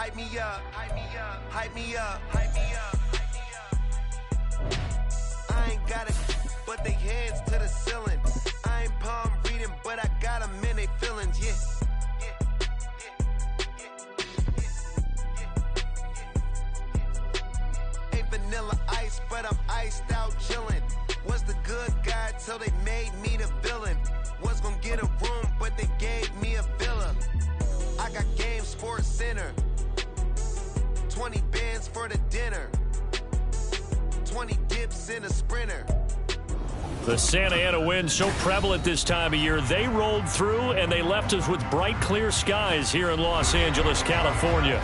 hype me up, hype me up, hype me up, hype me up. I ain't got it, but they hands to the ceiling. I ain't palm reading, but I got them in they feelings, yeah. Ain't vanilla ice, but I'm iced out chillin'. Was the good guy till they made me the villain. Was gonna get a room, but they gave me a villa. I got Game Sports Center. 20 bands for the dinner. 20 dips in a Sprinter. The Santa Ana wind so prevalent this time of year, they rolled through and they left us with bright, clear skies here in Los Angeles, California.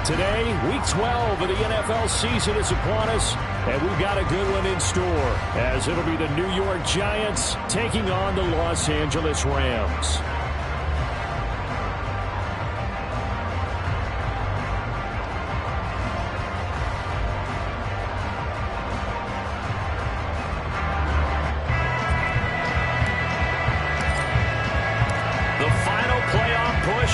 Today, Week 12 of the NFL season is upon us, and we've got a good one in store, as it'll be the New York Giants taking on the Los Angeles Rams.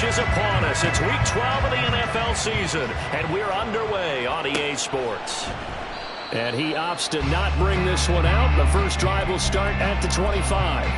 Is upon us. It's Week 12 of the NFL season, and we're underway on EA Sports. And he opts to not bring this one out. The first drive will start at the 25.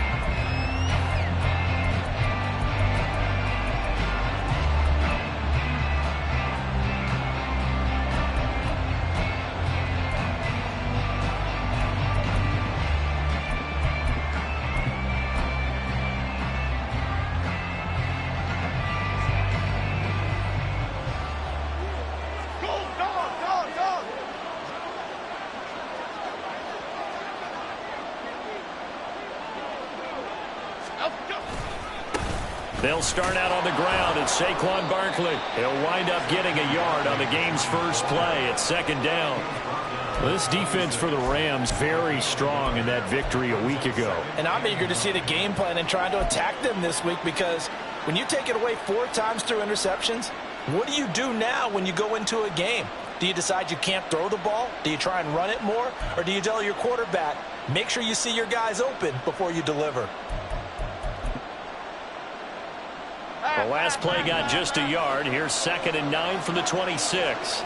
They'll start out on the ground, and Saquon Barkley, he'll wind up getting a yard on the game's first play at second down. This defense for the Rams very strong in that victory a week ago. And I'm eager to see the game plan and trying to attack them this week, because when you take it away 4 times through interceptions, what do you do now when you go into a game? Do you decide you can't throw the ball? Do you try and run it more? Or do you tell your quarterback, make sure you see your guys open before you deliver? The last play got just a yard. Here's 2nd and 9 from the 26.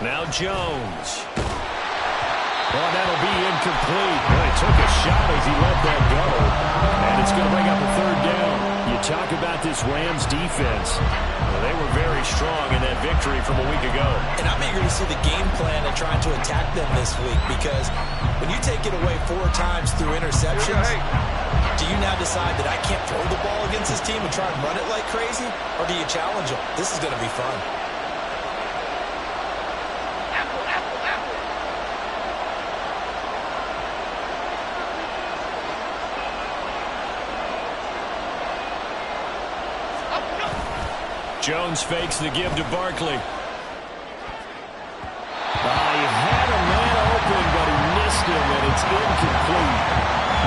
Now Jones. Well, that'll be incomplete. Well, he took a shot as he let that go. And it's going to bring up a 3rd down. You talk about this Rams defense. Well, they were very strong in that victory from a week ago. And I'm eager to see the game plan and trying to attack them this week, because when you take it away 4 times through interceptions, do you now decide that I can't throw the ball against this team and try and run it like crazy? Or do you challenge them? This is going to be fun. Jones fakes the give to Barkley. He had a man open, but he missed him, and it's incomplete.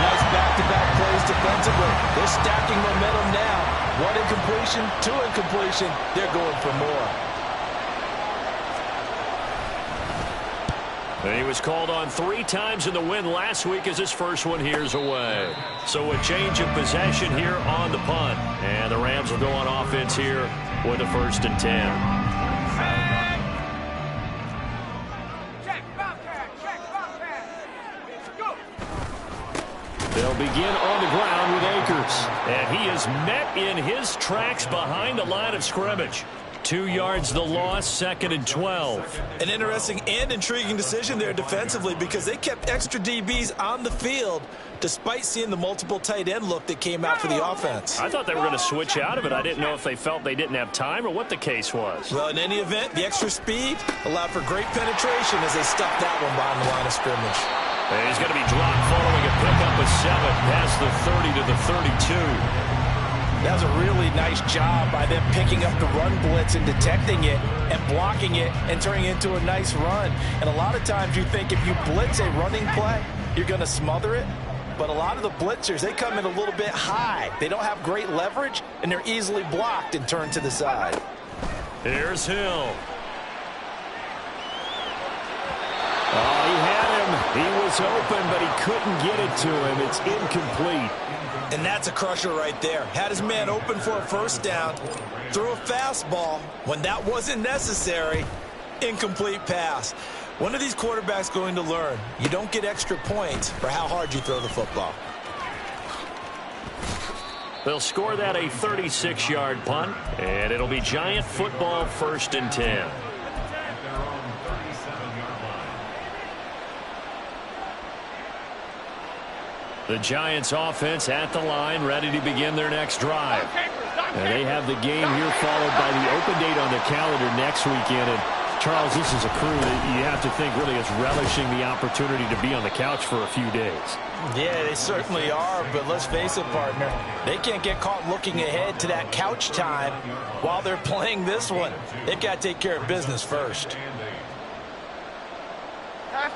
Nice back-to-back plays defensively. They're stacking momentum now. 1 incompletion, 2 incompletion. They're going for more. And he was called on 3 times in the win last week as his first one here's away. So a change of possession here on the punt. And the Rams will go on offense here with a 1st and 10. They'll begin on the ground with Akers. And he is met in his tracks behind the line of scrimmage. 2 yards the loss, 2nd and 12. An interesting and intriguing decision there defensively, because they kept extra DBs on the field despite seeing the multiple tight end look that came out for the offense. I thought they were going to switch out of it. I didn't know if they felt they didn't have time or what the case was. Well, in any event, the extra speed allowed for great penetration as they stuffed that one behind the line of scrimmage. And he's going to be dropped following a pickup of 7 past the 30 to the 32. That was a really nice job by them picking up the run blitz and detecting it and blocking it and turning it into a nice run. And a lot of times you think if you blitz a running play, you're going to smother it. But a lot of the blitzers, they come in a little bit high. They don't have great leverage, and they're easily blocked and turned to the side. Here's Hill. Oh, he had him. He was open, but he couldn't get it to him. It's incomplete. And that's a crusher right there. Had his man open for a first down, threw a fastball when that wasn't necessary. Incomplete pass. One of these quarterbacks going to learn, you don't get extra points for how hard you throw the football. They'll score that a 36-yard punt, and it'll be Giant football 1st and 10. The Giants offense at the line, ready to begin their next drive. And they have the game here followed by the open date on the calendar next weekend. And Charles, this is a crew that you have to think really is relishing the opportunity to be on the couch for a few days. Yeah, they certainly are, but let's face it, partner. They can't get caught looking ahead to that couch time while they're playing this one. They've got to take care of business first.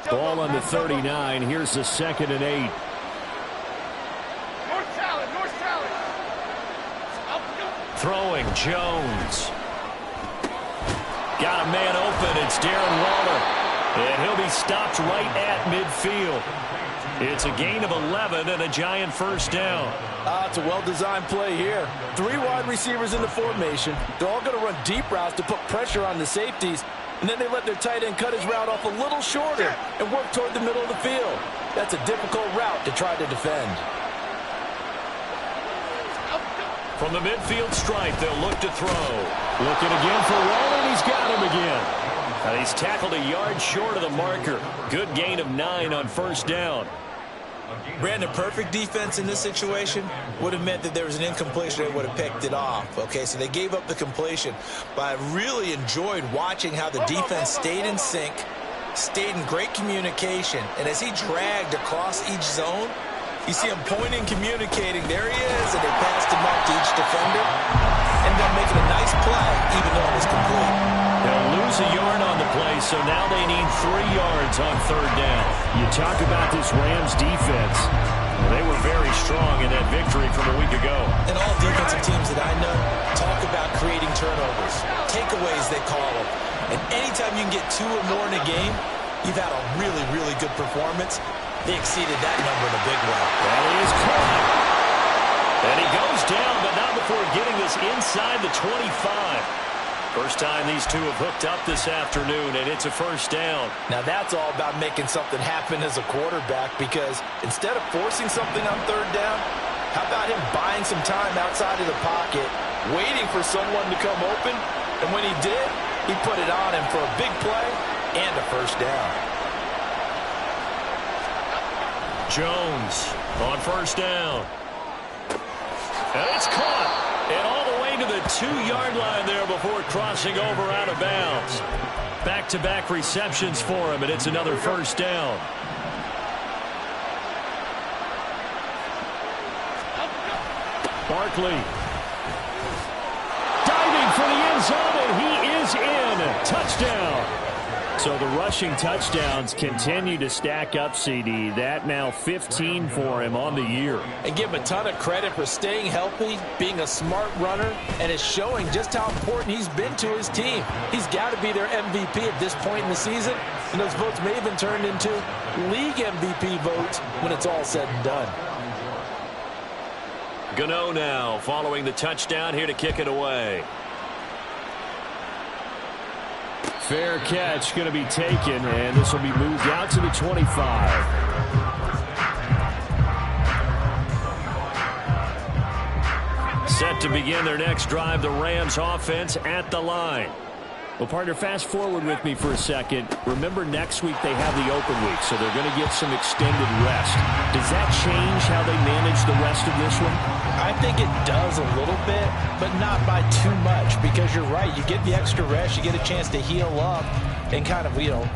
Ball on the 39. Here's the 2nd and 8. Throwing, Jones. Got a man open. It's Darren Waller. And he'll be stopped right at midfield. It's a gain of 11 and a Giant first down. It's a well-designed play here. 3 wide receivers in the formation. They're all going to run deep routes to put pressure on the safeties. And then they let their tight end cut his route off a little shorter and work toward the middle of the field. That's a difficult route to try to defend. From the midfield stripe, they'll look to throw. Looking again for Waller, and he's got him again. And he's tackled a yard short of the marker. Good gain of 9 on first down. Brandon, perfect defense in this situation would have meant that there was an incompletion. They would have picked it off. Okay, so they gave up the completion. But I really enjoyed watching how the defense stayed in sync, stayed in great communication. And as he dragged across each zone, you see him pointing, communicating. There he is, and they passed him up to each defender. Ended up making a nice play, even though it was complete. They'll lose a yard on the play, so now they need 3 yards on third down. You talk about this Rams defense. They were very strong in that victory from a week ago. And all defensive teams that I know talk about creating turnovers, takeaways they call them. And anytime you can get 2 or more in a game, you've had a really, really good performance. They exceeded that number in a big way. That is caught. And he goes down, but not before getting this inside the 25. First time these two have hooked up this afternoon, and it's a first down. Now that's all about making something happen as a quarterback, because instead of forcing something on third down, how about him buying some time outside of the pocket, waiting for someone to come open, and when he did, he put it on him for a big play and a first down. Jones on first down. And it's caught. And all the way to the 2-yard line there before crossing over out of bounds. Back-to-back receptions for him, and it's another first down. Barkley. Diving for the end zone, and he is in. Touchdown. So the rushing touchdowns continue to stack up, CD. That now 15 for him on the year. And give him a ton of credit for staying healthy, being a smart runner, and is showing just how important he's been to his team. He's got to be their MVP at this point in the season, and those votes may even turn into league MVP votes when it's all said and done. Gano now following the touchdown here to kick it away. Fair catch going to be taken, and this will be moved out to the 25. Set to begin their next drive, the Rams offense at the line. Well, partner, fast forward with me for a second. Remember, next week they have the open week, so they're going to get some extended rest. Does that change how they manage the rest of this one? I think it does a little bit, but not by too much, because you're right. You get the extra rest. You get a chance to heal up and kind of,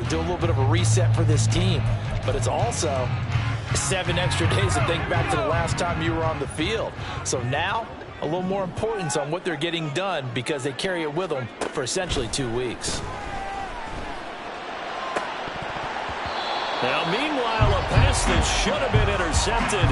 do a little bit of a reset for this team. But it's also 7 extra days to think back to the last time you were on the field. So now, a little more importance on what they're getting done, because they carry it with them for essentially 2 weeks. Now, meanwhile, a pass that should have been intercepted,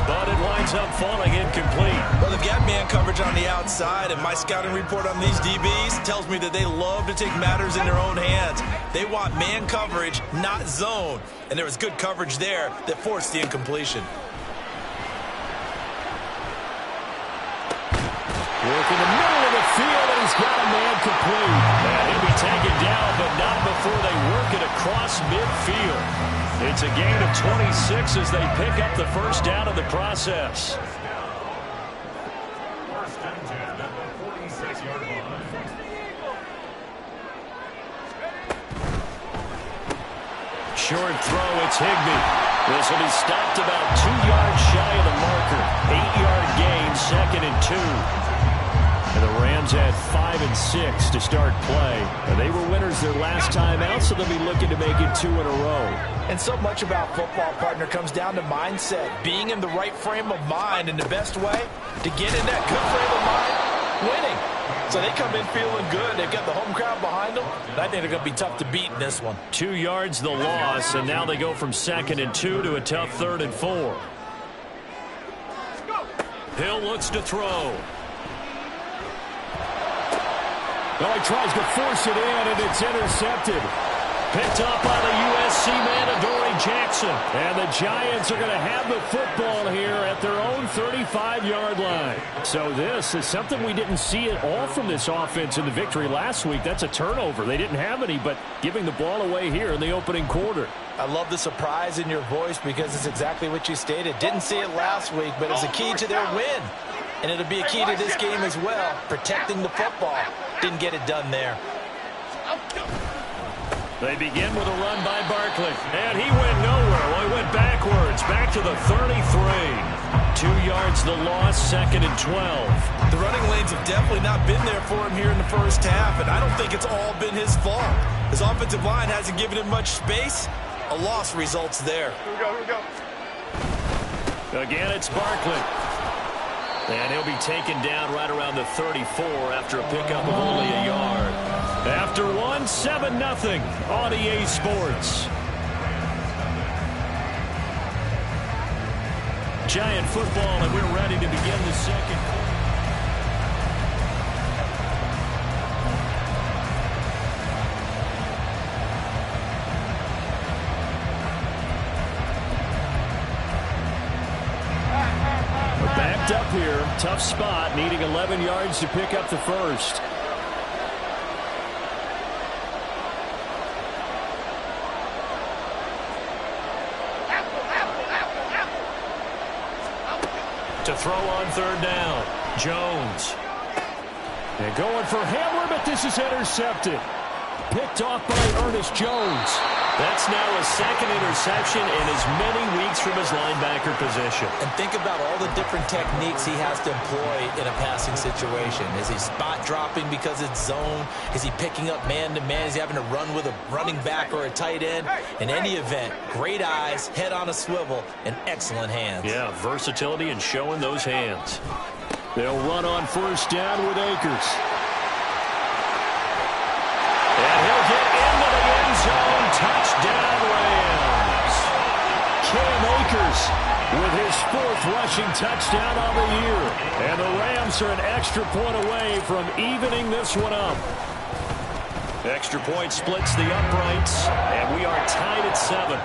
but it winds ends up falling incomplete. Well, they've got man coverage on the outside, and my scouting report on these DBs tells me that they love to take matters in their own hands. They want man coverage, not zone. And there was good coverage there that forced the incompletion. Work in the middle of the field, and he's got a man complete. And he'll be taken down, but not before they work it across midfield. It's a gain of 26 as they pick up the first down of the process. Short throw, it's Higbee. This will be stopped about 2 yards shy of the marker. 8-yard gain, 2nd and 2. And the Rams had 5 and 6 to start play. And they were winners their last time out, so they'll be looking to make it 2 in a row. And so much about football, partner, comes down to mindset. Being in the right frame of mind, and the best way to get in that good frame of mind, winning. So they come in feeling good. They've got the home crowd behind them. And I think they're going to be tough to beat in this one. 2 yards the loss, and now they go from 2nd and 2 to a tough 3rd and 4. Hill looks to throw. Well, he tries to force it in, and it's intercepted. Picked up by the USC man, Adoree Jackson. And the Giants are going to have the football here at their own 35-yard line. So this is something we didn't see at all from this offense in the victory last week. That's a turnover. They didn't have any, but giving the ball away here in the opening quarter. I love the surprise in your voice because it's exactly what you stated. Didn't see it last week, but it's a key to their win. And it'll be a key to this game as well, protecting the football. Didn't get it done there. They begin with a run by Barkley. And he went nowhere. Well, he went backwards, back to the 33. 2 yards the loss, 2nd and 12. The running lanes have definitely not been there for him here in the first half, and I don't think it's all been his fault. His offensive line hasn't given him much space. A loss results there. Here we go. Again, it's Barkley. And he'll be taken down right around the 34 after a pickup of only a yard. After one, 7-0 on EA Sports. Giant football, and we're ready to begin the second quarter. Backed up here, tough spot, needing 11 yards to pick up the first. To throw on 3rd down, Jones. And going for Hamler, but this is intercepted. Picked off by Ernest Jones. That's now a 2nd interception in as many weeks from his linebacker position. And think about all the different techniques he has to employ in a passing situation. Is he spot dropping because it's zone? Is he picking up man-to-man? Is he having to run with a running back or a tight end? In any event, great eyes, head on a swivel, and excellent hands. Yeah, versatility and showing those hands. They'll run on 1st down with Akers. And he'll get into the end zone. Touchdown, Rams. Cam Akers with his 4th rushing touchdown on the year. And the Rams are an extra point away from evening this one up. Extra point splits the uprights, and we are tied at 7.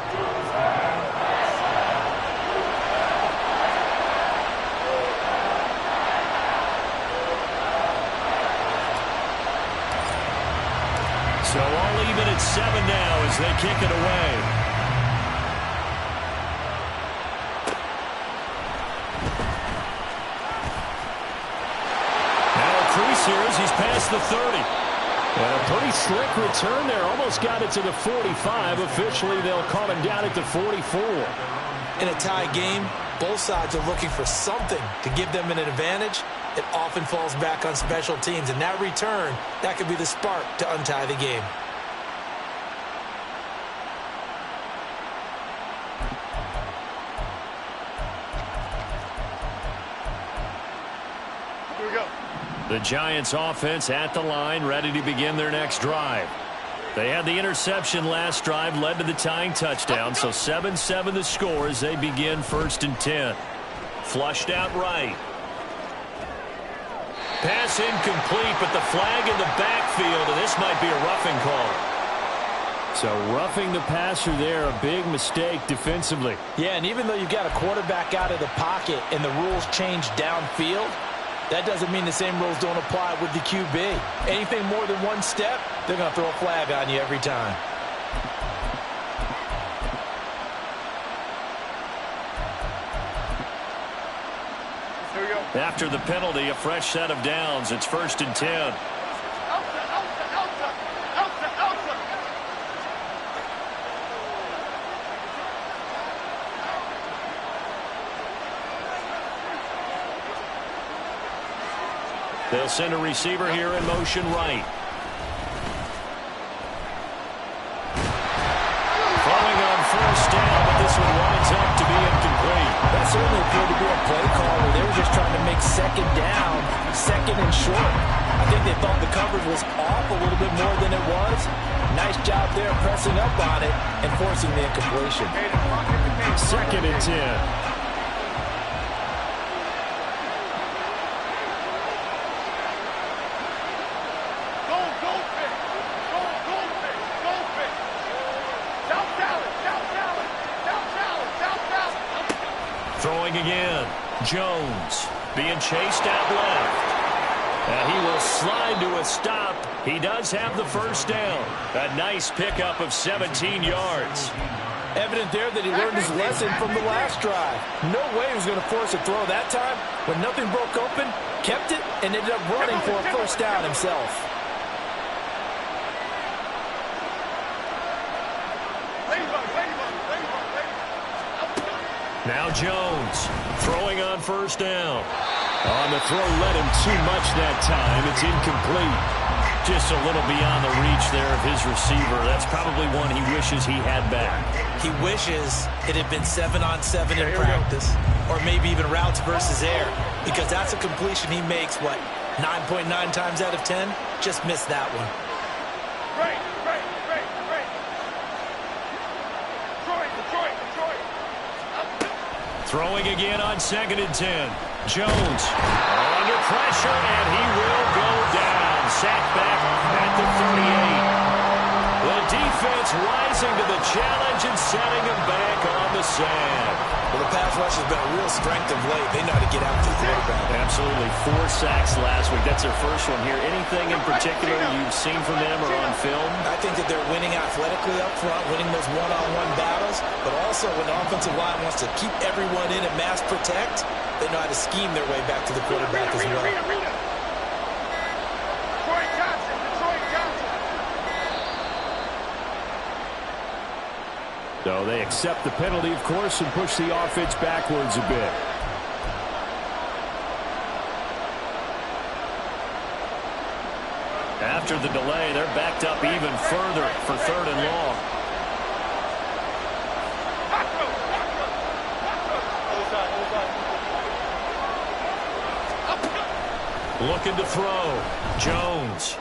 So all even at 7 now as they kick it away. Now a crease here as he's past the 30. And a pretty slick return there. Almost got it to the 45. Officially, they'll call him down at the 44. In a tie game, both sides are looking for something to give them an advantage. It often falls back on special teams, and that return, that could be the spark to untie the game. Here we go. The Giants offense at the line, ready to begin their next drive. They had the interception last drive, led to the tying touchdown, so 7-7 the score as they begin 1st and 10. flushed out right. Pass incomplete, but the flag in the backfield, and this might be a roughing call. So roughing the passer there, a big mistake defensively. Yeah, and even though you've got a quarterback out of the pocket and the rules change downfield, that doesn't mean the same rules don't apply with the QB. Anything more than one step, they're going to throw a flag on you every time. After the penalty, a fresh set of downs. It's 1st and 10. They'll send a receiver here in motion right. Throwing on 1st down, but this one winds up to be incomplete. That certainly appeared to be a play call where they were just trying to make 2nd down, 2nd and short. I think they thought the coverage was off a little bit more than it was. Nice job there pressing up on it and forcing the incompletion. 2nd and 10. Throwing again. Jones being chased out left. And he will slide to a stop. He does have the 1st down. A nice pickup of 17 yards. Evident there that he learned his lesson from the last drive. No way he was going to force a throw that time. When nothing broke open, kept it, and ended up running for a 1st down himself. Now Jones throwing on 1st down. On the throw, led him too much that time. It's incomplete. Just a little beyond the reach there of his receiver. That's probably one he wishes he had back. He wishes it had been 7-on-7 in practice, or maybe even routes versus air, because that's a completion he makes, 9.9 times out of 10? Just missed that one. Right. Throwing again on 2nd and 10. Jones under pressure, and he will go down. Sacked back at the 38. The defense rising to the challenge and setting him back on the sand. Well, the pass rush has been a real strength of late. They know how to get after the quarterback. Absolutely. 4 sacks last week. That's their first one here. Anything in particular you've seen from them or on film? I think that they're winning athletically up front, winning those one-on-one battles, but also when the offensive line wants to keep everyone in and mass protect, they know how to scheme their way back to the quarterback as well. So they accept the penalty, of course, and push the offense backwards a bit. After the delay, they're backed up even further for 3rd and long. Looking to throw. Jones.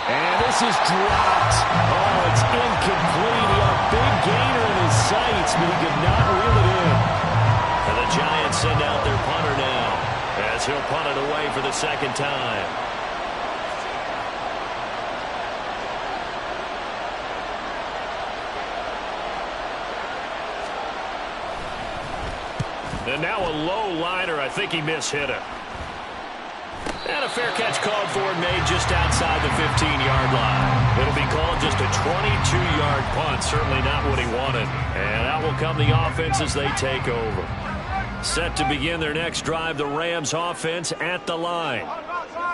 And this is dropped. Oh, it's incomplete. He had a big gainer in his sights, but he could not reel it in. And the Giants send out their punter now, as he'll punt it away for the 2nd time. And now a low liner. I think he mishit it. And a fair catch called for and made just outside the 15-yard line. It'll be called just a 22-yard punt. Certainly not what he wanted. And out will come the offense as they take over. Set to begin their next drive, the Rams offense at the line.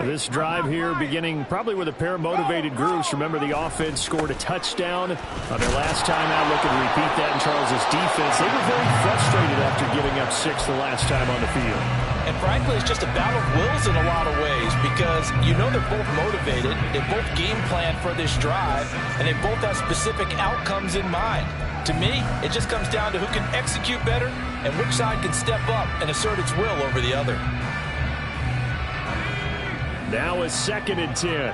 This drive here beginning probably with a pair of motivated groups. Remember, the offense scored a touchdown on their last time out. Looking to repeat that in Charles' defense. They were very frustrated after giving up 6 the last time on the field. And frankly, it's just a battle of wills in a lot of ways because you know they're both motivated. They both game plan for this drive, and they both have specific outcomes in mind. To me, it just comes down to who can execute better and which side can step up and assert its will over the other. Now it's 2nd and 10.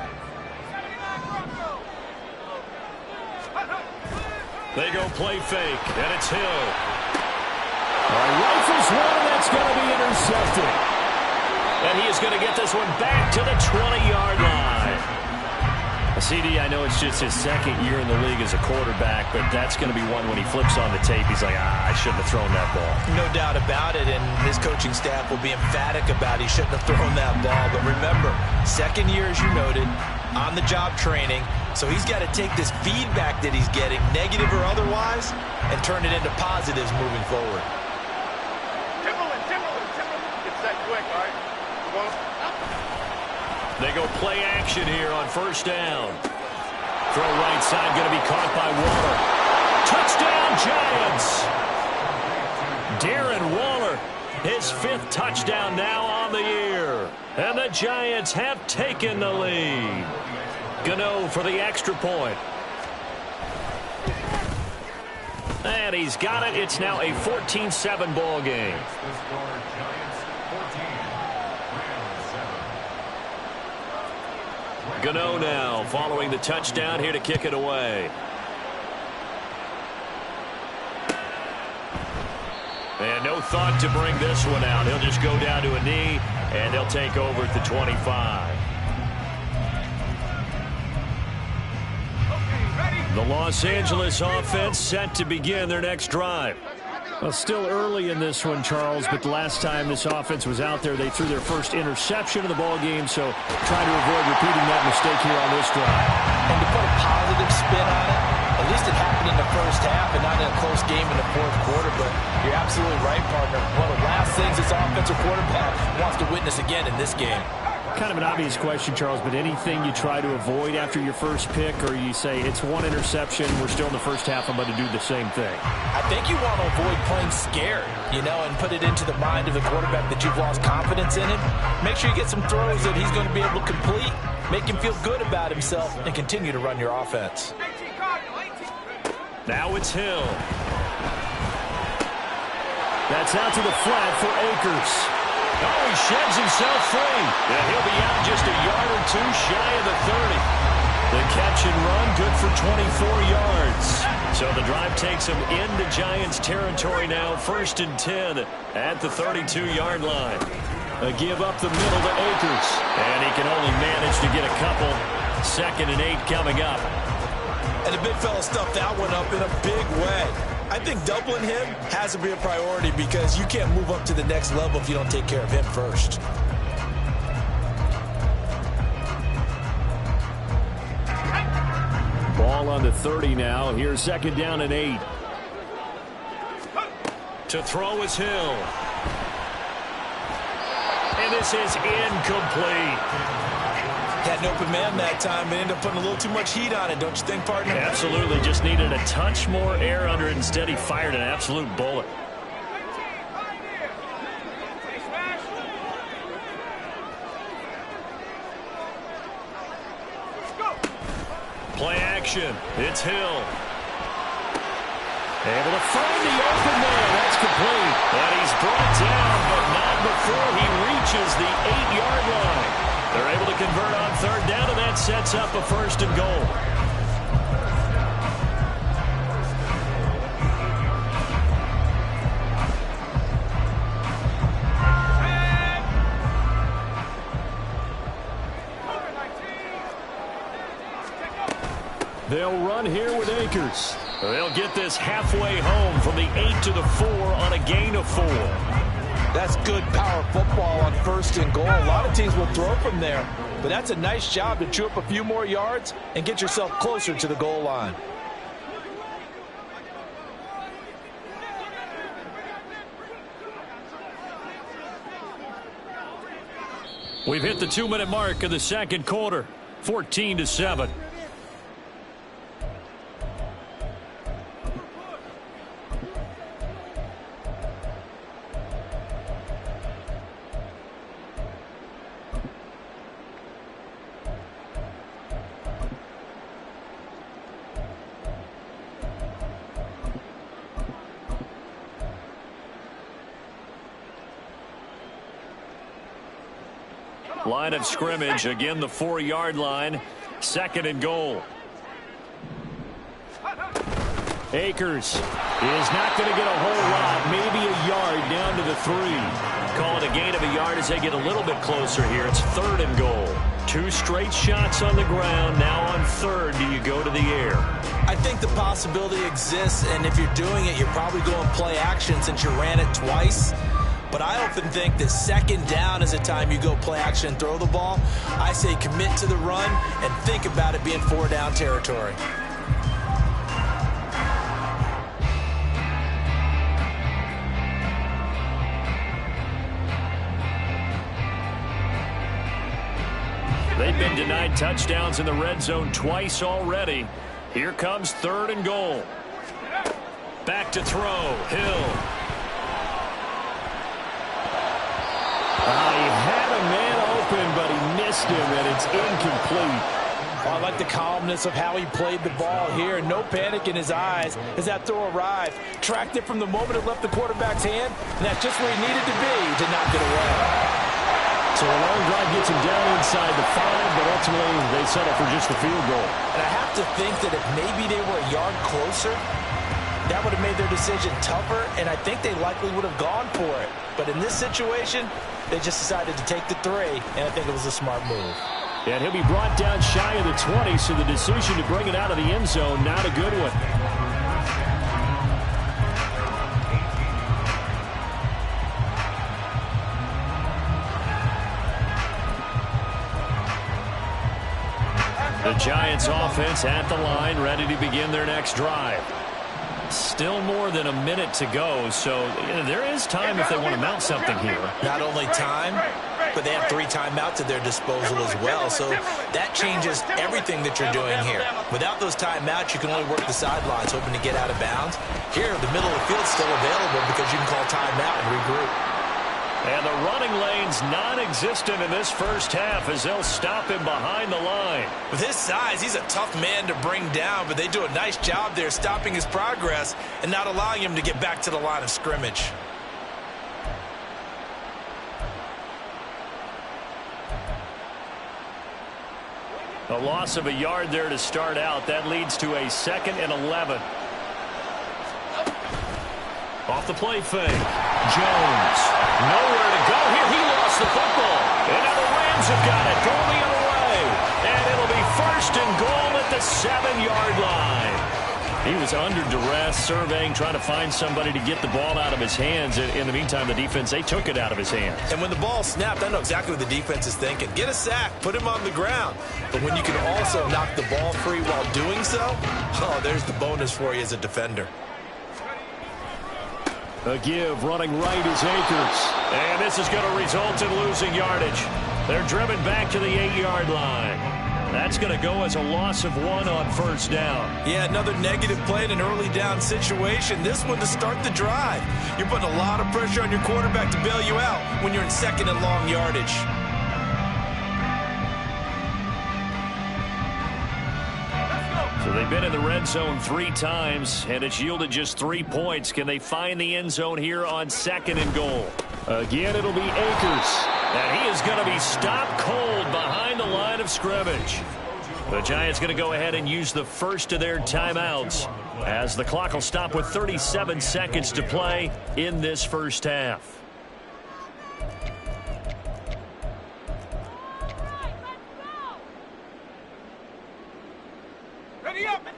They go play fake, and it's Hill. Rifles one, and that's going to be intercepted. And he is going to get this one back to the 20-yard line. CD, I know it's just his second year in the league as a quarterback, but that's going to be one when he flips on the tape. He's like, I shouldn't have thrown that ball. No doubt about it, and his coaching staff will be emphatic about he shouldn't have thrown that ball. But remember, second year, as you noted, on-the-job training, so he's got to take this feedback that he's getting, negative or otherwise, and turn it into positives moving forward. Timberland. Get set quick, all right? They go play action here on first down. Throw right side, going to be caught by Waller. Touchdown, Giants! Darren Waller, his 5th touchdown now on the year. And the Giants have taken the lead. Gano for the extra point. And he's got it. It's now a 14-7 ball game. Gano now following the touchdown here to kick it away. And no thought to bring this one out. He'll just go down to a knee, and they'll take over at the 25. The Los Angeles offense set to begin their next drive. Well, still early in this one, Charles, but the last time this offense was out there, they threw their first interception of the ball game, so try to avoid repeating that mistake here on this drive. And to put a positive spin on it, at least it happened in the first half and not in a close game in the fourth quarter, but you're absolutely right, partner. One of the last things this offensive quarterback wants to witness again in this game. Kind of an obvious question, Charles, but anything you try to avoid after your first pick, or you say it's one interception, we're still in the first half, I'm going to do the same thing? I think you want to avoid playing scared, and put it into the mind of the quarterback that you've lost confidence in him. Make sure you get some throws that he's going to be able to complete, make him feel good about himself, and continue to run your offense. Now it's Hill. That's out to the flat for Akers. Oh, he sheds himself free. And he'll be out just a yard or two shy of the 30. The catch and run, good for 24 yards. So the drive takes him into Giants territory now, 1st and 10 at the 32-yard line. A give up the middle to Akers. And he can only manage to get a couple. 2nd and 8 coming up. And the big fella stuffed that one up in a big way. I think doubling him has to be a priority because you can't move up to the next level if you don't take care of him first. Ball on the 30 now. Here's 2nd down and 8. To throw is Hill. And this is incomplete. Had an open man that time, but ended up putting a little too much heat on it, don't you think, partner? Absolutely. Just needed a touch more air under it. Instead, he fired an absolute bullet. Play action. It's Hill. Able to find the open man. That's complete. And he's brought down, but not before he reaches the 8-yard line. They're able to convert on 3rd down, and that sets up a 1st and goal. They'll run here with Akers. They'll get this halfway home from the 8 to the 4 on a gain of 4. That's good power football on 1st and goal. A lot of teams will throw from there, but that's a nice job to chew up a few more yards and get yourself closer to the goal line. We've hit the 2-minute mark of the 2nd quarter, 14-7. Line of scrimmage, again the 4-yard line, 2nd and goal. Akers is not going to get a whole lot, maybe a yard down to the 3. Call it a gain of a yard as they get a little bit closer here. It's 3rd and goal. 2 straight shots on the ground. Now on 3rd, do you go to the air? I think the possibility exists, and if you're doing it, you're probably going play action since you ran it twice. But I often think that 2nd down is the time you go play action and throw the ball. I say commit to the run and think about it being 4-down territory. They've been denied touchdowns in the red zone twice already. Here comes 3rd and goal. Back to throw. Hill. He had a man open, but he missed him, and it's incomplete. I like the calmness of how he played the ball here. No panic in his eyes as that throw arrived. Tracked it from the moment it left the quarterback's hand, and that's just where he needed to be to knock it away. So a long drive gets him down inside the 5, but ultimately they settle for just a field goal. And I have to think that if maybe they were a yard closer, that would have made their decision tougher, and I think they likely would have gone for it. But in this situation, they just decided to take the 3, and I think it was a smart move. And he'll be brought down shy of the 20, so the decision to bring it out of the end zone, not a good one. The Giants offense at the line, ready to begin their next drive. Still more than a minute to go, so there is time if they want to mount something here. Not only time, but they have 3 timeouts at their disposal as well, so that changes everything that you're doing here. Without those timeouts, you can only work the sidelines, hoping to get out of bounds. Here, the middle of the field's still available because you can call timeout and regroup. And the running lane's non-existent in this first half as they'll stop him behind the line. With his size, he's a tough man to bring down, but they do a nice job there stopping his progress and not allowing him to get back to the line of scrimmage. A loss of a yard there to start out. That leads to a 2nd and 11. Off the play fake. Jones. Nowhere to go here. He lost the football. And now the Rams have got it. Going the other way. And it'll be 1st and goal at the 7-yard line. He was under duress, surveying, trying to find somebody to get the ball out of his hands. In the meantime, the defense, they took it out of his hands. And when the ball snapped, I know exactly what the defense is thinking. Get a sack, put him on the ground. But when you can also knock the ball free while doing so, oh, there's the bonus for you as a defender. A give, running right is Akers. And this is going to result in losing yardage. They're driven back to the 8-yard line. That's going to go as a loss of 1 on 1st down. Yeah, another negative play in an early down situation. This one to start the drive. You're putting a lot of pressure on your quarterback to bail you out when you're in 2nd and long yardage. So they've been in the red zone 3 times, and it's yielded just 3 points. Can they find the end zone here on 2nd and goal? Again, it'll be Akers. And he is going to be stopped cold behind the line of scrimmage. The Giants going to go ahead and use the first of their timeouts as the clock will stop with 37 seconds to play in this first half.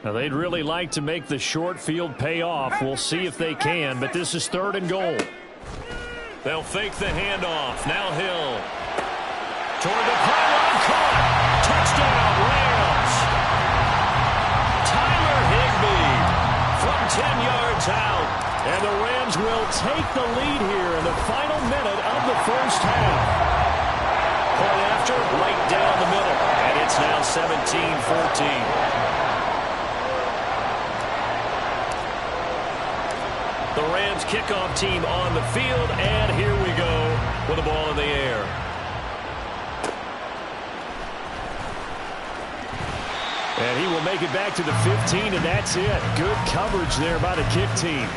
Now, they'd really like to make the short field pay off. We'll see if they can, but this is 3rd and goal. They'll fake the handoff. Now Hill. Toward the pylon. Caught. Touchdown, Rams. Tyler Higbee from 10 yards out. And the Rams will take the lead here in the final minute of the first half. Point after, right down the middle. And it's now 17-14. The Rams kickoff team on the field, and here we go with the ball in the air. And he will make it back to the 15, and that's it. Good coverage there by the kick team.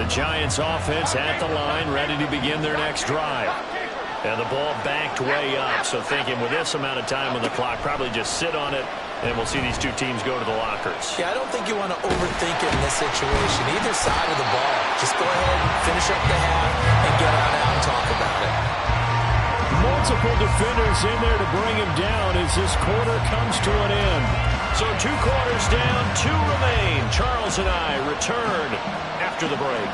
The Giants offense at the line, ready to begin their next drive. And the ball backed way up, so thinking with this amount of time on the clock, probably just sit on it, and we'll see these two teams go to the lockers. Yeah, I don't think you want to overthink it in this situation. Either side of the ball. Just go ahead and finish up the half and get on out and talk about it. Multiple defenders in there to bring him down as this quarter comes to an end. So 2 quarters down, 2 remain. Charles and I return after the break.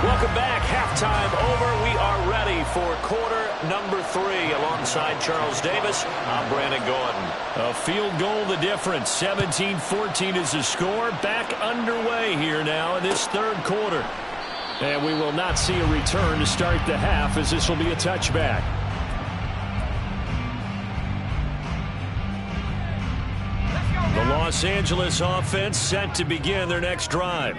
Welcome back. Halftime over. We are ready for quarter number 3. Alongside Charles Davis, I'm Brandon Gordon. A field goal the difference. 17-14 is the score. Back underway here now in this third quarter. And we will not see a return to start the half, as this will be a touchback. The Los Angeles offense set to begin their next drive.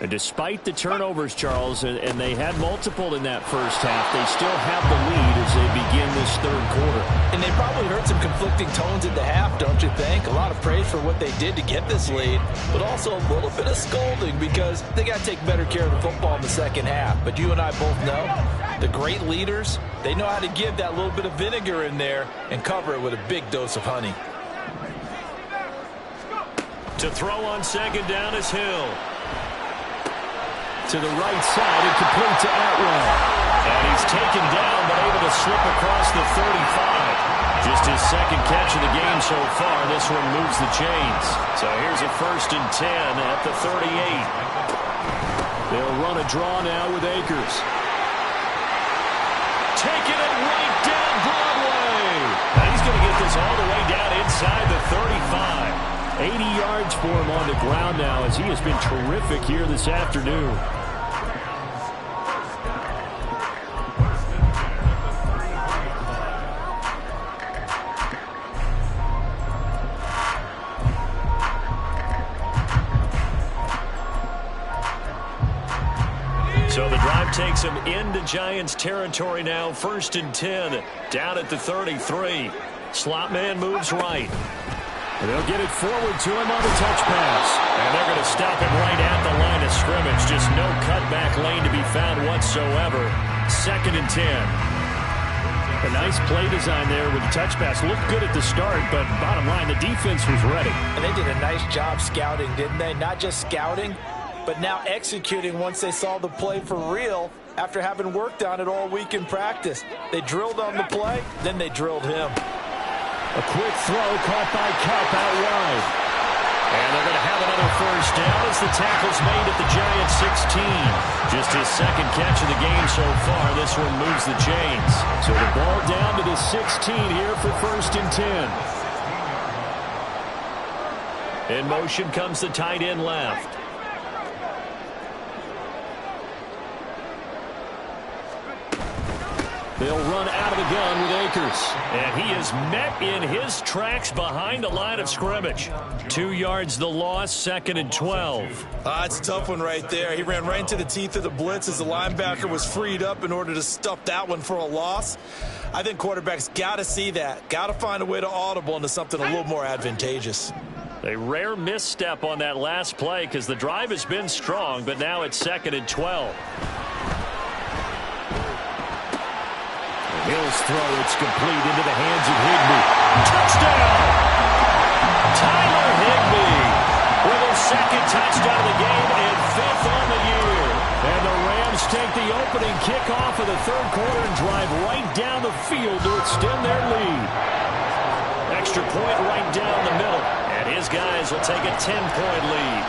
And despite the turnovers, Charles, and they had multiple in that first half, they still have the lead as they begin this third quarter. And they probably heard some conflicting tones at the half, don't you think? A lot of praise for what they did to get this lead, but also a little bit of scolding because they got to take better care of the football in the second half. But you and I both know the great leaders, they know how to give that little bit of vinegar in there and cover it with a big dose of honey. To throw on second down is Hill. To the right side and complete to Atwell. And he's taken down but able to slip across the 35. Just his second catch of the game so far. This one moves the chains. So here's a 1st and 10 at the 38. They'll run a draw now with Akers. Taking it right down Broadway. Now he's going to get this all the way down inside the 35. 80 yards for him on the ground now as he has been terrific here this afternoon. So the drive takes him into Giants territory now. 1st and 10 down at the 33. Slot man moves right. And they'll get it forward to him on the touch pass. And they're going to stop him right at the line of scrimmage. Just no cutback lane to be found whatsoever. 2nd and 10. A nice play design there with the touch pass. Looked good at the start, but bottom line, the defense was ready. And they did a nice job scouting, didn't they? Not just scouting, but now executing once they saw the play for real after having worked on it all week in practice. They drilled on the play, then they drilled him. A quick throw caught by Kupp out wide. And they're going to have another 1st down as the tackle's made at the Giants 16. Just his second catch of the game so far. This one moves the chains. So the ball down to the 16 here for 1st and 10. In motion comes the tight end left. They'll run out of the gun with Akers. And he is met in his tracks behind the line of scrimmage. 2 yards the loss, 2nd and 12. It's a tough one right there. He ran right into the teeth of the blitz as the linebacker was freed up in order to stuff that one for a loss. I think quarterbacks got to see that. Got to find a way to audible into something a little more advantageous. A rare misstep on that last play because the drive has been strong, but now it's 2nd and 12. Hill's throw, it's complete into the hands of Higbee. Touchdown! Tyler Higbee with his 2nd touchdown of the game and 5th on the year. And the Rams take the opening kickoff of the third quarter and drive right down the field to extend their lead. Extra point right down the middle. And his guys will take a 10-point lead.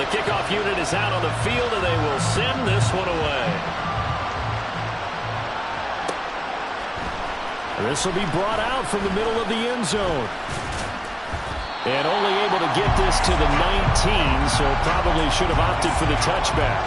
The kickoff unit is out on the field and they will send this one away. This will be brought out from the middle of the end zone. And only able to get this to the 19, so probably should have opted for the touchback.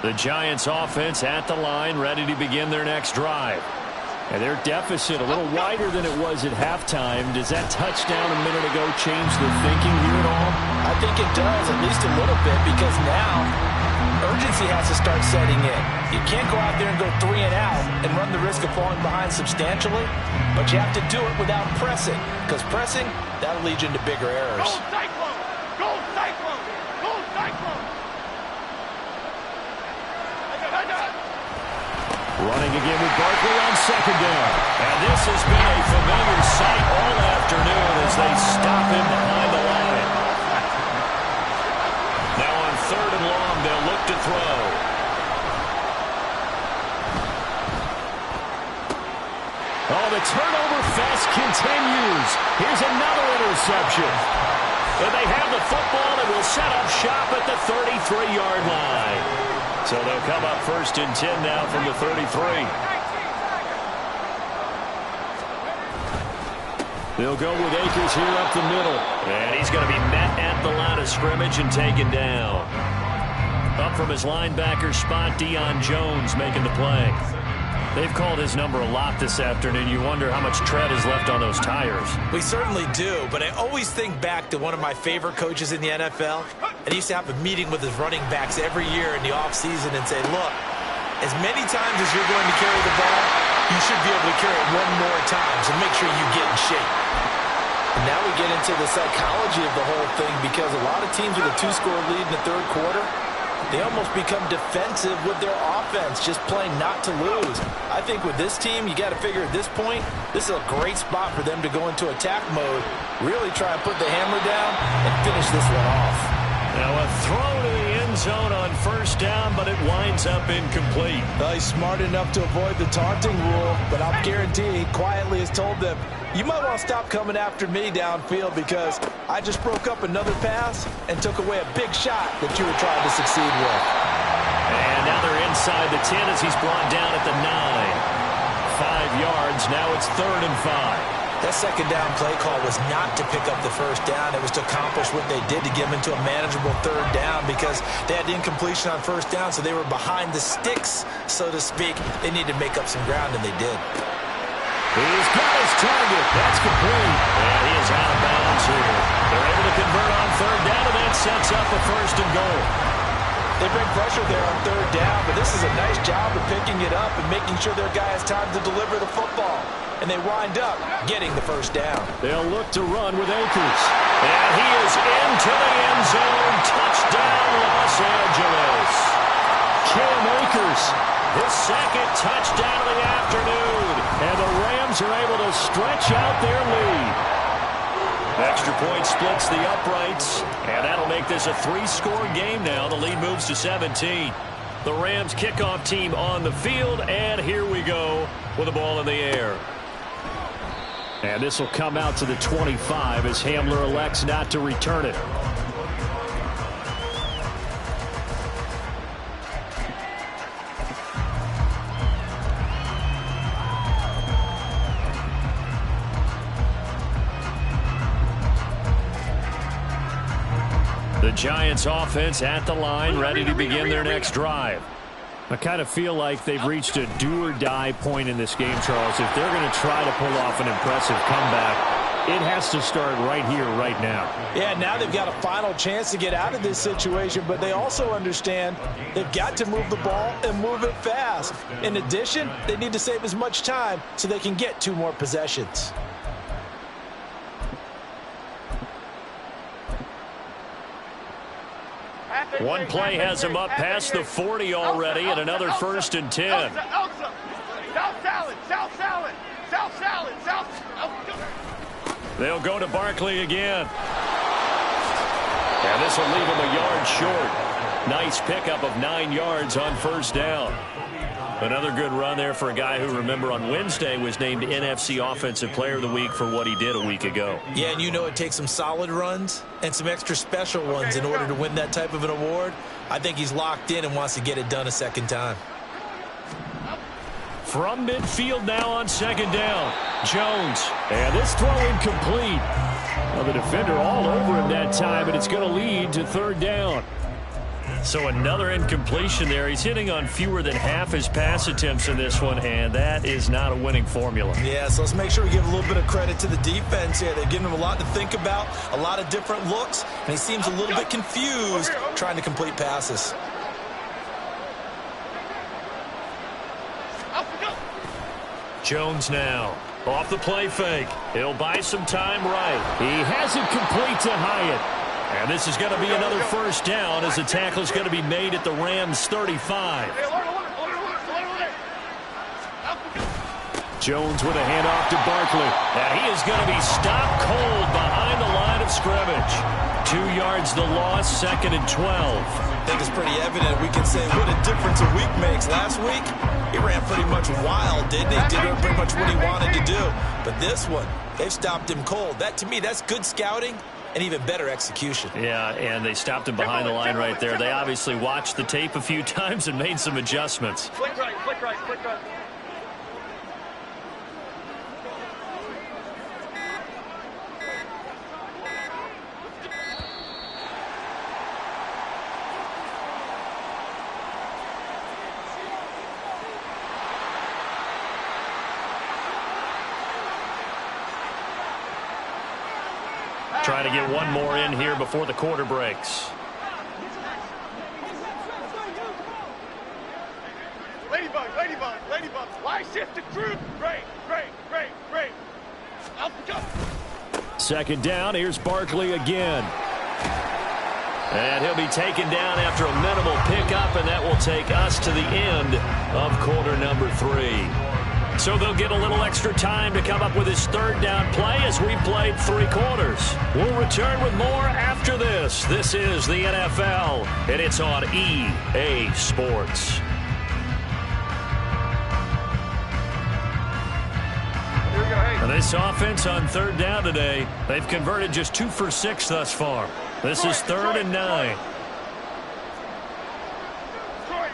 The Giants offense at the line, ready to begin their next drive. And their deficit a little wider than it was at halftime. Does that touchdown a minute ago change the thinking here at all? I think it does, at least a little bit, because now urgency has to start setting in. You can't go out there and go 3 and out and run the risk of falling behind substantially, but you have to do it without pressing, because pressing, that'll lead you into bigger errors. Go Cyclone! Go Cyclone! Go Cyclone! Running again with Barkley on second down. And this has been a familiar sight all afternoon as they stop him behind the line. Now on 3rd and long, they'll look to throw. Oh, the turnover fest continues. Here's another interception. And they have the football and will set up shop at the 33-yard line. So they'll come up 1st and 10 now from the 33. They'll go with Akers here up the middle. And he's going to be met at the line of scrimmage and taken down. Up from his linebacker spot, Deion Jones making the play. They've called his number a lot this afternoon. You wonder how much tread is left on those tires. We certainly do, but I always think back to one of my favorite coaches in the NFL. And he used to have a meeting with his running backs every year in the offseason and say, look, as many times as you're going to carry the ball, you should be able to carry it one more time, so make sure you get in shape. And now we get into the psychology of the whole thing, because a lot of teams with a 2-score lead in the 3rd quarter, they almost become defensive with their offense, just playing not to lose. I think with this team, you got to figure at this point, this is a great spot for them to go into attack mode, really try and put the hammer down and finish this one off. Now a throw to the end zone on 1st down, but it winds up incomplete. Well, he's smart enough to avoid the taunting rule, but I'll guarantee he quietly has told them, you might want to stop coming after me downfield because I just broke up another pass and took away a big shot that you were trying to succeed with. And now they're inside the 10 as he's brought down at the 9. 5 yards, now it's 3rd and 5. That 2nd down play call was not to pick up the 1st down. It was to accomplish what they did to get them into a manageable 3rd down because they had incompletion on 1st down, so they were behind the sticks, so to speak. They needed to make up some ground, and they did. He's got his target. That's complete. And he is out of bounds here. They're able to convert on 3rd down, and that sets up a 1st and goal. They bring pressure there on 3rd down, but this is a nice job of picking it up and making sure their guy has time to deliver the football. And they wind up getting the 1st down. They'll look to run with Akers. And he is into the end zone. Touchdown, Los Angeles. Cam Akers, his 2nd touchdown of the afternoon. And the Rams are able to stretch out their lead. Extra point splits the uprights. And that'll make this a 3-score game now. The lead moves to 17. The Rams kickoff team on the field. And here we go with the ball in the air. And this will come out to the 25 as Hamler elects not to return it. The Giants offense at the line, ready to begin their next drive. I kind of feel like they've reached a do-or-die point in this game, Charles. If they're going to try to pull off an impressive comeback, it has to start right here, right now. Yeah, now they've got a final chance to get out of this situation, but they also understand they've got to move the ball and move it fast. In addition, they need to save as much time so they can get 2 more possessions. One play has him up past the 40 already, and another 1st and 10. South salad, south salad, south salad, south. They'll go to Barkley again. And this will leave him a yard short. Nice pickup of 9 yards on 1st down. Another good run there for a guy who, remember, on Wednesday was named NFC Offensive Player of the Week for what he did a week ago. Yeah, and you know it takes some solid runs and some extra special ones in order to win that type of an award. I think he's locked in and wants to get it done a 2nd time. From midfield now on 2nd down. Jones. And this throw incomplete. Well, the defender all over him that time, and it's going to lead to 3rd down. So another incompletion there. He's hitting on fewer than half his pass attempts in this one, and that is not a winning formula. Yeah, so let's make sure we give a little bit of credit to the defense here. They've given him a lot to think about, a lot of different looks, and he seems a little bit confused trying to complete passes. Jones now. Off the play fake. He'll buy some time right. He has it complete to Hyatt. And this is going to be another first down as the tackle is going to be made at the Rams' 35. Jones with a handoff to Barkley. And he is going to be stopped cold behind the line of scrimmage. 2 yards the loss, 2nd and 12. I think it's pretty evident. We can say what a difference a week makes. Last week, he ran pretty much wild, didn't he? Did pretty much what he wanted to do. But this one, they've stopped him cold. That, to me, that's good scouting and even better execution. Yeah, and they stopped him behind the line right there. They obviously watched the tape a few times and made some adjustments. Click right, click right, click right. Trying to get one more in here before the quarter breaks. Ladybug, ladybug, ladybug. Why shift the crew? Great, great, great, great. Out we go. 2nd down. Here's Barkley again. And he'll be taken down after a minimal pickup, and that will take us to the end of quarter number 3. So they'll get a little extra time to come up with his 3rd down play as we played 3 quarters. We'll return with more after this. This is the NFL, and it's on EA Sports. Here we go, hey. And this offense on 3rd down today, they've converted just 2 for 6 thus far. This is 3rd and 9. Detroit.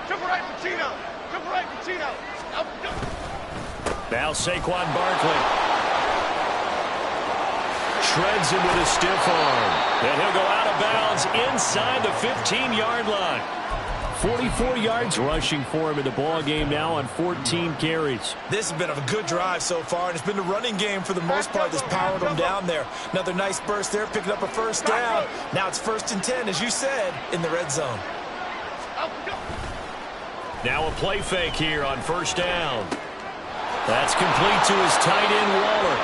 Triple right for Chino. Triple right for Chino. Out we go. Now Saquon Barkley shreds him with a stiff arm. And he'll go out of bounds inside the 15-yard line. 44 yards rushing for him in the ball game now on 14 carries. This has been a good drive so far, and it's been the running game for the most part that's powered them down there. Another nice burst there, picking up a 1st down. Now it's 1st and 10, as you said, in the red zone. Out we go. Now a play fake here on 1st down. That's complete to his tight end, Waller.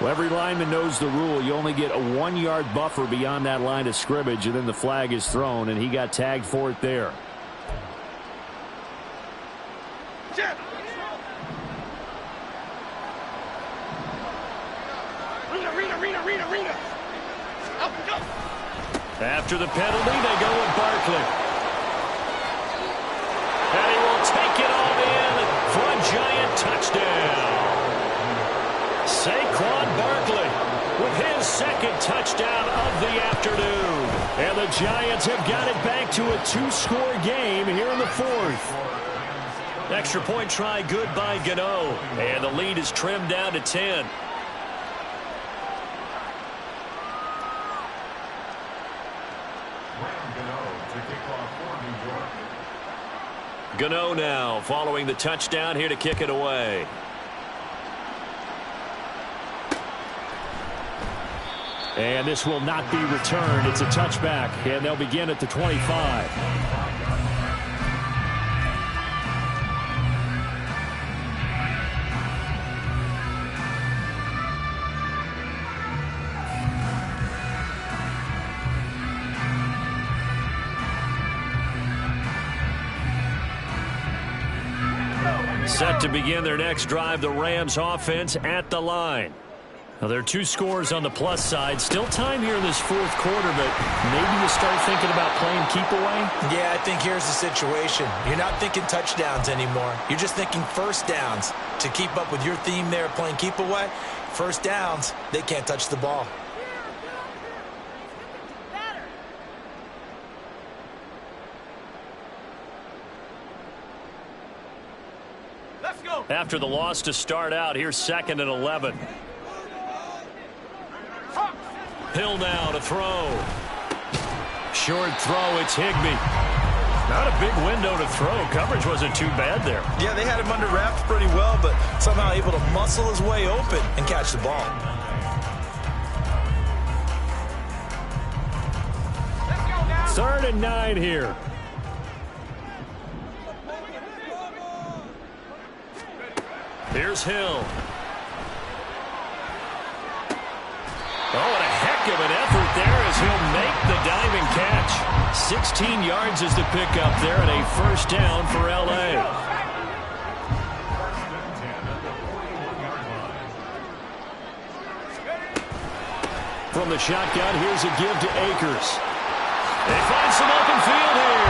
Well, every lineman knows the rule. You only get a 1-yard buffer beyond that line of scrimmage, and then the flag is thrown, and he got tagged for it there. Rita. Out we go. After the penalty, they go with Barkley. And he will take it all in for a giant touchdown. Saquon Barkley with his 2nd touchdown of the afternoon. And the Giants have got it back to a 2-score game here in the 4th. Extra point try good by Gano. And the lead is trimmed down to 10. Gano now following the touchdown here to kick it away. And this will not be returned. It's a touchback, and they'll begin at the 25. Set to begin their next drive, the Rams offense at the line. Now, there are 2 scores on the plus side. Still time here in this 4th quarter, but maybe you start thinking about playing keep away? Yeah, I think here's the situation. You're not thinking touchdowns anymore. You're just thinking 1st downs. To keep up with your theme there, playing keep away, 1st downs, they can't touch the ball. After the loss to start out, here's 2nd and 11. Hill now to throw. Short throw, it's Higbee. Not a big window to throw. Coverage wasn't too bad there. Yeah, they had him under wraps pretty well, but somehow able to muscle his way open and catch the ball. Third and 9 here. Here's Hill. Oh, and a heck of an effort there as he'll make the diving catch. 16 yards is the pickup there and a first down for L.A. From the shotgun, here's a give to Akers. They find some open field here.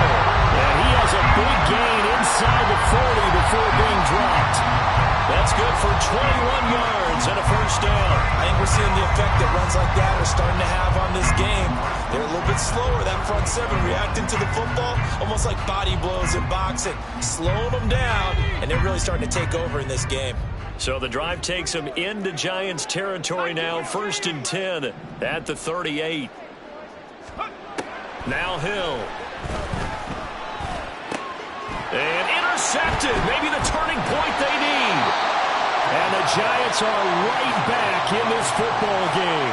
And he has a big gain inside the 40 before being dropped. That's good for 21 yards and a first down. I think we're seeing the effect that runs like that are starting to have on this game. They're a little bit slower, that front seven, reacting to the football, almost like body blows in boxing, slowing them down, and they're really starting to take over in this game. So the drive takes them into Giants territory now, 1st and 10 at the 38. Now Hill. And intercepted. Maybe the turning point they need. And the Giants are right back in this football game.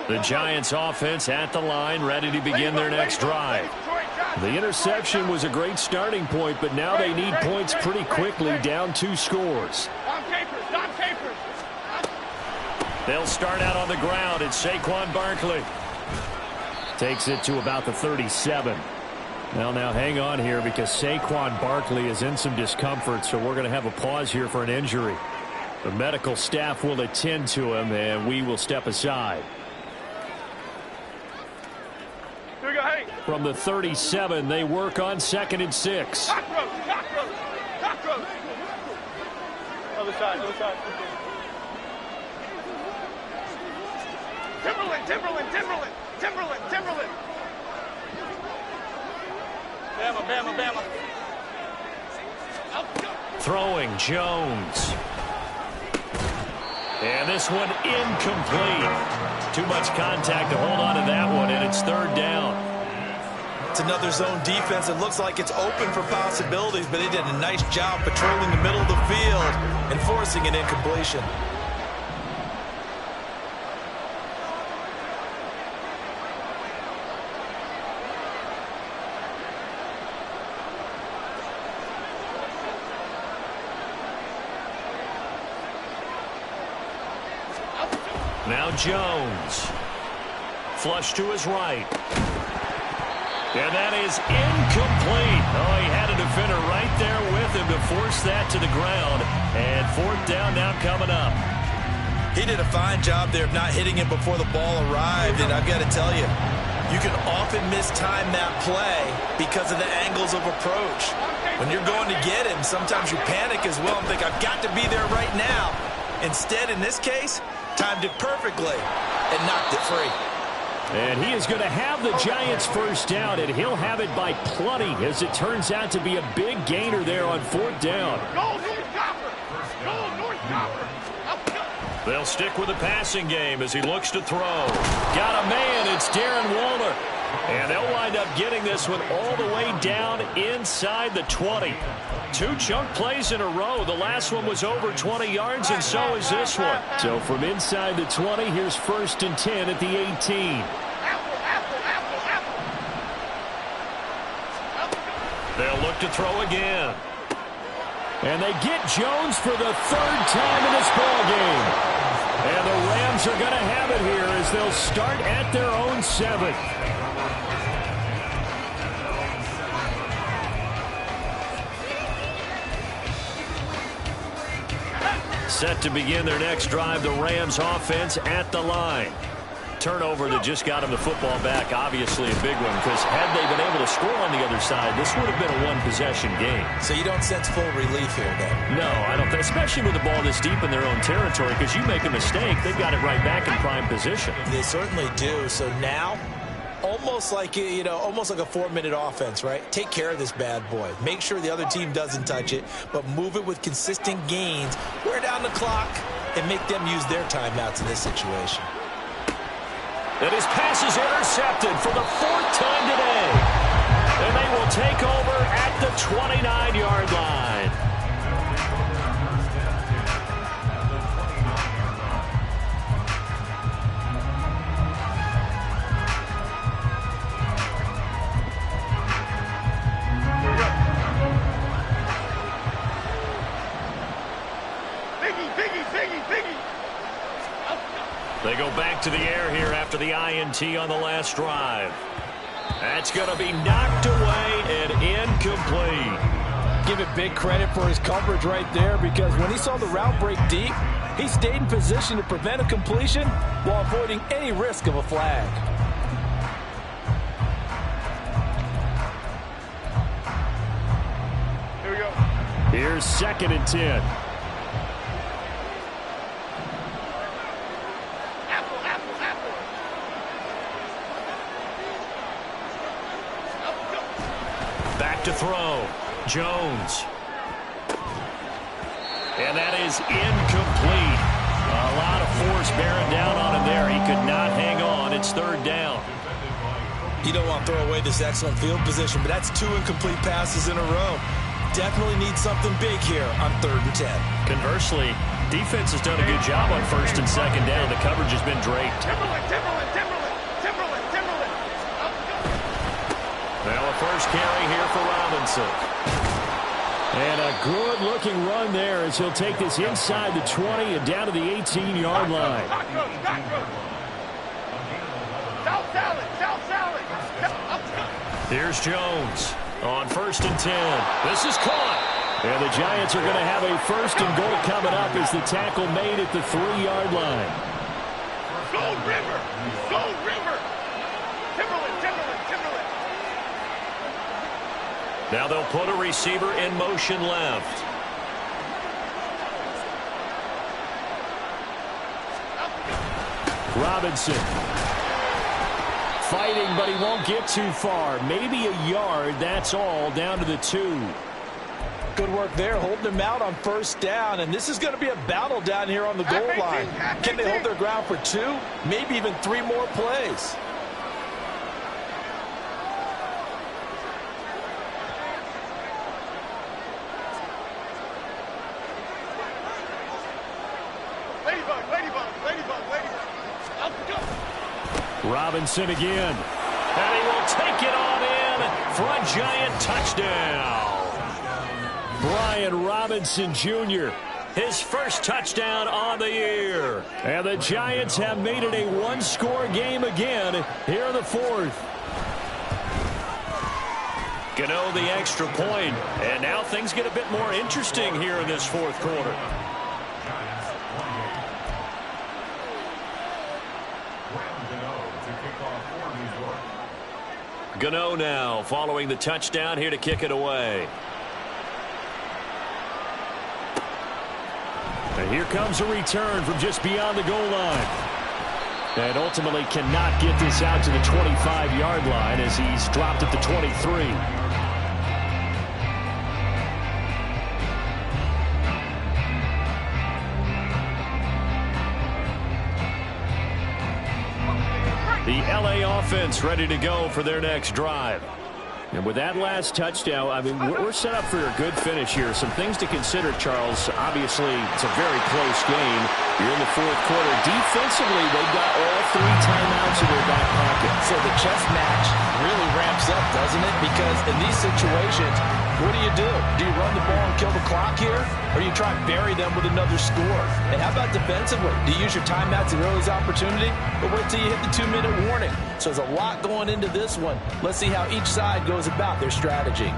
The Giants offense at the line, ready to begin their next drive. The interception was a great starting point, but now they need points pretty quickly, down 2 scores. They'll start out on the ground. It's Saquon Barkley. Takes it to about the 37. Well, now hang on here because Saquon Barkley is in some discomfort, so we're going to have a pause here for an injury. The medical staff will attend to him, and we will step aside. From the 37, they work on 2nd and 6. Cockroach. Other side. Timberland. Bama. Throwing Jones. And this one incomplete. Too much contact to hold on to that one, and it's 3rd down. It's another zone defense. It looks like it's open for possibilities, but they did a nice job patrolling the middle of the field and forcing an incompletion. Now Jones. Flush to his right. And that is incomplete. Oh, he had a defender right there with him to force that to the ground. And 4th down now coming up. He did a fine job there of not hitting him before the ball arrived. And I've got to tell you, you can often mistime that play because of the angles of approach. When you're going to get him, sometimes you panic as well and think, I've got to be there right now. Instead, in this case, timed it perfectly and knocked it free. And he is going to have the Giants first down, and he'll have it by plenty as it turns out to be a big gainer there on 4th down. Go North Copper. They'll stick with the passing game as he looks to throw. Got a man. It's Darren Waller. And they'll wind up getting this one all the way down inside the 20. 2 chunk plays in a row. The last one was over 20 yards, and so is this one. So from inside the 20, here's 1st and 10 at the 18. They'll look to throw again. And they get Jones for the 3rd time in this ballgame. And the Rams are going to have it here as they'll start at their own 7. Set to begin their next drive, the Rams offense at the line. turnover that just got him the football back, obviously a big one, because had they been able to score on the other side, this would have been a one-possession game. So you don't sense full relief here, then? No, I don't, especially with the ball this deep in their own territory, because you make a mistake, they've got it right back in prime position. They certainly do. So now, almost like a 4-minute offense, right? Take care of this bad boy. Make sure the other team doesn't touch it, but move it with consistent gains. Wear down the clock and make them use their timeouts in this situation. And his pass is intercepted for the 4th time today. And they will take over at the 29-yard line. They go back to the air here after the INT on the last drive. That's going to be knocked away and incomplete. Give it big credit for his coverage right there, because when he saw the route break deep, he stayed in position to prevent a completion while avoiding any risk of a flag. Here we go. Here's 2nd and 10. To throw. Jones. And that is incomplete. A lot of force bearing down on him there. He could not hang on. It's 3rd down. You don't want to throw away this excellent field position, but that's 2 incomplete passes in a row. Definitely need something big here on 3rd and 10. Conversely, defense has done a good job on 1st and 2nd down. The coverage has been draped. Timberland. Well, a first carry here for Robinson. And a good-looking run there as he'll take this inside the 20 and down to the 18-yard line. South salad. Here's Jones on 1st and 10. This is caught. And the Giants are going to have a 1st and goal coming up as the tackle made at the 3-yard line. Go River. Now they'll put a receiver in motion left. Robinson. Fighting, but he won't get too far. Maybe a yard, that's all, down to the 2. Good work there, holding them out on 1st down, and this is going to be a battle down here on the goal line. Can they hold their ground for 2? Maybe even 3 more plays. Robinson again. And he will take it on in for a Giant touchdown. Brian Robinson Jr. His first touchdown on the year. And the Giants have made it a 1-score game again here in the 4th. Gano the extra point. And now things get a bit more interesting here in this 4th quarter. Gano now following the touchdown here to kick it away. And here comes a return from just beyond the goal line. And ultimately cannot get this out to the 25-yard line as he's dropped at the 23. The LA offense ready to go for their next drive. And with that last touchdown, I mean, we're set up for a good finish here. Some things to consider, Charles. Obviously, it's a very close game. You're in the 4th quarter. Defensively, they've got all 3 timeouts in their back pocket. So the chess match really ramps up, doesn't it? Because in these situations, what do? Do you run the ball and kill the clock here? Or do you try and bury them with another score? And how about defensively? Do you use your timeouts at earliest opportunity? Or wait till you hit the 2-minute warning? So there's a lot going into this one. Let's see how each side goes about their strategy.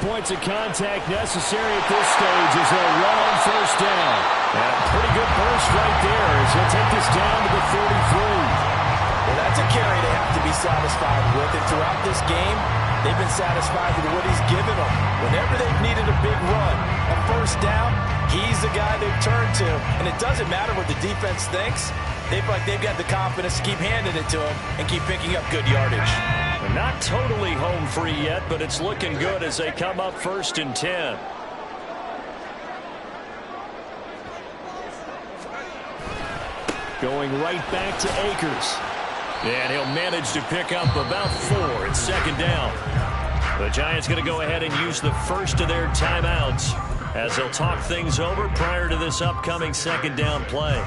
points of contact necessary at this stage as they'll run on first down. And a pretty good burst right there as he'll take this down to the 33. Well, that's a carry they have to be satisfied with. And throughout this game, they've been satisfied with what he's given them. Whenever they've needed a big run, a first down, he's the guy they've turned to. And it doesn't matter what the defense thinks. They feel like they've got the confidence to keep handing it to him and keep picking up good yardage. They're not totally home free yet, but it's looking good as they come up 1st and 10. Going right back to Akers. And he'll manage to pick up about 4. It's 2nd down. The Giants going to go ahead and use the first of their timeouts as they'll talk things over prior to this upcoming 2nd down play.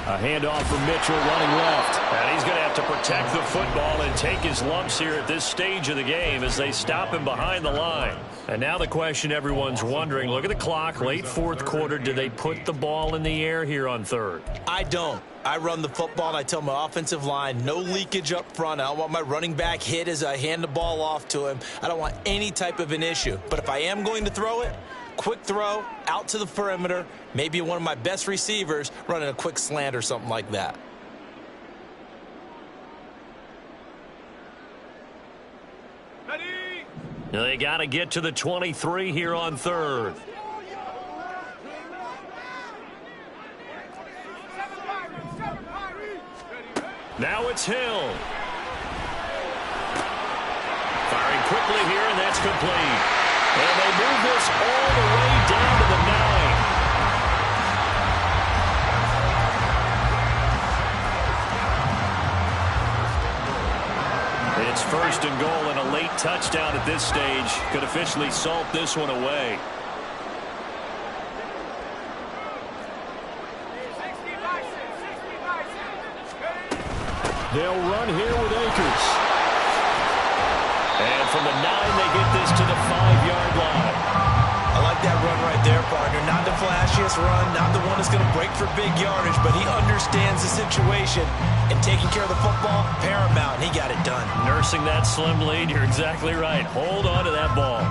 A handoff from Mitchell running left. And he's going to have to protect the football and take his lumps here at this stage of the game as they stop him behind the line. And now the question everyone's wondering, look at the clock, late 4th quarter, do they put the ball in the air here on 3rd? I don't. I run the football and I tell my offensive line, no leakage up front. I don't want my running back hit as I hand the ball off to him. I don't want any type of an issue. But if I am going to throw it, quick throw out to the perimeter, maybe one of my best receivers running a quick slant or something like that. Ready? They got to get to the 23 here on 3rd. Now it's Hill. Firing quickly here, and that's complete. And they move this all the way down to the 9. It's 1st and goal, and a late touchdown at this stage could officially salt this one away. They'll run here with Akers. And from the 9, they get this to the 5-yard line. I like that run right there, partner. Not the flashiest run, not the one that's going to break for big yardage, but he understands the situation, and taking care of the football, paramount. He got it done. Nursing that slim lead, you're exactly right. Hold on to that ball.